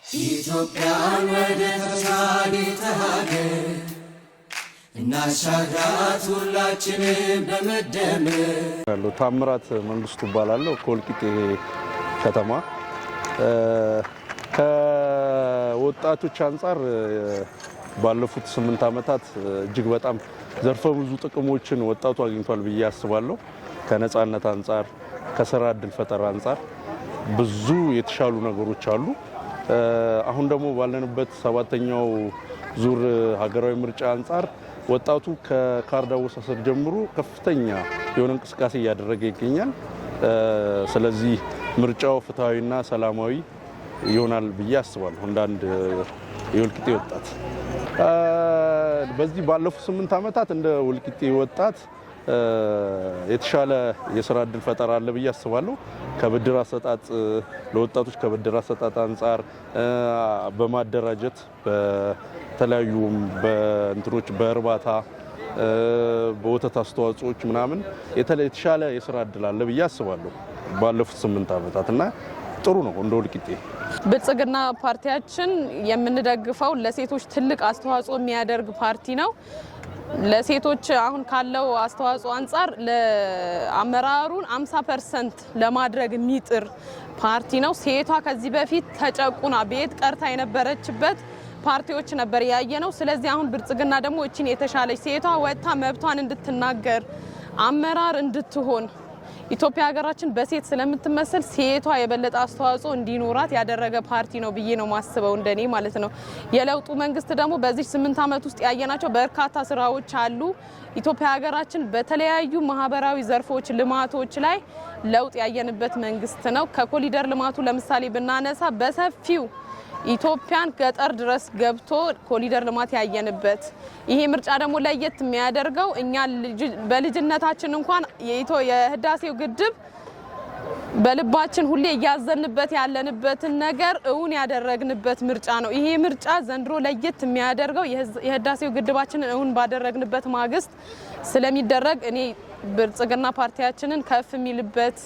ኢትዮጵያን ወደ ተሻገረ ሀገር እናሻግራት ሁላችንም በመደመር። ታምራት መንግስቱ እባላለሁ ከወልቂጤ ከተማ። ከወጣቶች አንፃር ባለፉት 8 ዓመታት እጅግ በጣም ዘርፈ ብዙ ጥቅሞችን ወጣቱ አግኝቷል ብዬ አስባለሁ። ከነጻነት አንፃር፣ ከስራ እድል ፈጠራ አንፃር ብዙ የተሻሉ ነገሮች አሉ። አሁን ደግሞ ባለንበት 7ኛው ዙር ሀገራዊ ምርጫ አንፃር ወጣቱ ከካርድ አወሳሰድ ጀምሮ ከፍተኛ የሆነ እንቅስቃሴ እያደረገ ይገኛል። ስለዚህ ምርጫው ፍትሃዊና ሰላማዊ ይሆናል ብዬ አስባለሁ። እንደ አንድ የወልቂጤ ወጣት በዚህ ባለፉት 8 ዓመታት እንደ ወልቂጤ ወጣት የተሻለ የስራ እድል ፈጠራ አለ ብዬ አስባለሁ። ከብድር አሰጣጥ ለወጣቶች ከብድር አሰጣጥ አንፃር በማደራጀት በተለያዩ በእንትኖች በእርባታ በወተት አስተዋጽኦች ምናምን የተሻለ የስራ እድል አለ ብዬ አስባለሁ ባለፉት 8 ዓመታት እና ጥሩ ነው። እንደ ወልቂጤ ብልጽግና ፓርቲያችን የምንደግፈው ለሴቶች ትልቅ አስተዋጽኦ የሚያደርግ ፓርቲ ነው። ለሴቶች አሁን ካለው አስተዋጽኦ አንፃር ለአመራሩን 50% ለማድረግ የሚጥር ፓርቲ ነው። ሴቷ ከዚህ በፊት ተጨቁና ቤት ቀርታ የነበረችበት ፓርቲዎች ነበር ያየነው። ስለዚህ አሁን ብልጽግና ደግሞ እቺን የተሻለች ሴቷ ወጥታ መብቷን እንድትናገር አመራር እንድትሆን ኢትዮጵያ ሀገራችን በሴት ስለምትመሰል ሴቷ የበለጠ አስተዋጽኦ እንዲኖራት ያደረገ ፓርቲ ነው ብዬ ነው ማስበው እንደኔ ማለት ነው። የለውጡ መንግስት ደግሞ በዚህ 8 ዓመት ውስጥ ያየናቸው በርካታ ስራዎች አሉ። ኢትዮጵያ ሀገራችን በተለያዩ ማህበራዊ ዘርፎች ልማቶች ላይ ለውጥ ያየንበት መንግስት ነው። ከኮሪደር ልማቱ ለምሳሌ ብናነሳ በሰፊው ኢትዮጵያን ገጠር ድረስ ገብቶ ኮሪደር ልማት ያየንበት። ይሄ ምርጫ ደግሞ ለየት የሚያደርገው እኛ በልጅነታችን እንኳን የህዳሴው ግድብ በልባችን ሁሌ እያዘንበት ያለንበትን ነገር እውን ያደረግንበት ምርጫ ነው። ይሄ ምርጫ ዘንድሮ ለየት የሚያደርገው የህዳሴው ግድባችንን እውን ባደረግንበት ማግስት ስለሚደረግ እኔ ብልጽግና ፓርቲያችንን ከፍ የሚልበት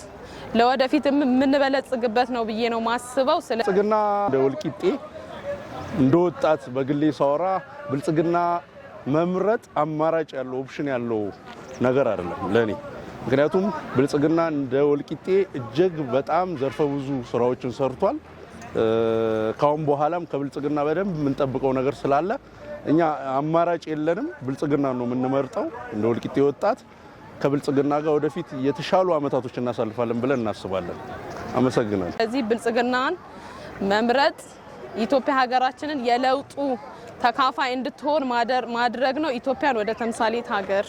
ለወደፊት የምንበለጽግበት ነው ብዬ ነው ማስበው። ብልጽግና እንደ ወልቂጤ እንደ ወጣት በግሌ ሳወራ ብልጽግና መምረጥ አማራጭ ያለው ኦፕሽን ያለው ነገር አይደለም ለኔ። ምክንያቱም ብልጽግና እንደ ወልቂጤ እጅግ በጣም ዘርፈ ብዙ ስራዎችን ሰርቷል። ካሁን በኋላም ከብልጽግና በደንብ የምንጠብቀው ነገር ስላለ እኛ አማራጭ የለንም፣ ብልጽግና ነው የምንመርጠው። እንደ ወልቂጤ ወጣት ከብልጽግና ጋር ወደፊት የተሻሉ አመታቶች እናሳልፋለን ብለን እናስባለን። አመሰግናለሁ። እዚህ ብልጽግናን መምረጥ ኢትዮጵያ ሀገራችንን የለውጡ ተካፋይ እንድትሆን ማድረግ ነው። ኢትዮጵያን ወደ ተምሳሌት ሀገር